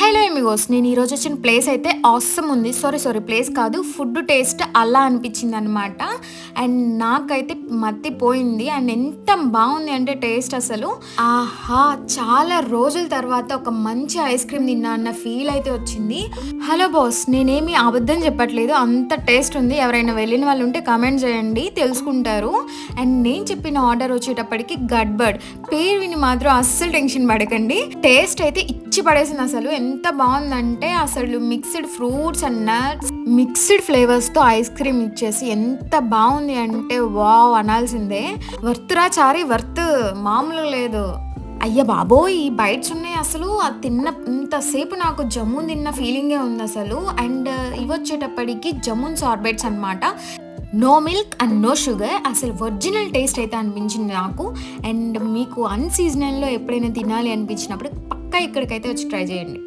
Hello amigos నేను ఈరోజు వచ్చిన ప్లేస్ అయితే ఆసమ్ ఉంది. సారీ ప్లేస్ కాదు, ఫుడ్ టేస్ట్ అలా అనిపించింది అనమాట. అండ్ నాకైతే మత్తిపోయింది. అండ్ ఎంత బాగుంది అంటే టేస్ట్ అసలు ఆహా, చాలా రోజుల తర్వాత ఒక మంచి ఐస్ క్రీమ్ తిన్నా అన్న ఫీల్ అయితే వచ్చింది. హలో బాస్, నేనేమి అబద్ధం చెప్పట్లేదు, అంత టేస్ట్ ఉంది. ఎవరైనా వెళ్ళిన వాళ్ళు ఉంటే కమెంట్ చేయండి, తెలుసుకుంటారు. అండ్ నేను చెప్పిన ఆర్డర్ వచ్చేటప్పటికి గడ్బడ్, పేరు విని మాత్రం అస్సలు టెన్షన్ పడకండి. టేస్ట్ అయితే ఇచ్చి పడేసింది. అసలు ఎంత బాగుందంటే అసలు mixed fruits and nuts, mixed ఫ్లేవర్స్తో ఐస్ క్రీమ్ ఇచ్చేసి ఎంత బాగుంది అంటే వావ్ అనాల్సిందే. వర్త్రా చారీ, వర్త్ మామూలుగా లేదు. అయ్య బాబోయ్, ఈ బైట్స్ ఉన్నాయి అసలు. అది ఇంతసేపు నాకు జమ్మున్ తిన్న ఫీలింగే ఉంది అసలు. అండ్ ఇవి వచ్చేటప్పటికి జమ్మున్ సార్బెట్స్ అనమాట. No milk and no sugar, అసలు ఒరిజినల్ టేస్ట్ అయితే అనిపించింది నాకు. అండ్ మీకు అన్సీజనల్లో ఎప్పుడైనా తినాలి అనిపించినప్పుడు పక్కా ఇక్కడికైతే వచ్చి ట్రై చేయండి.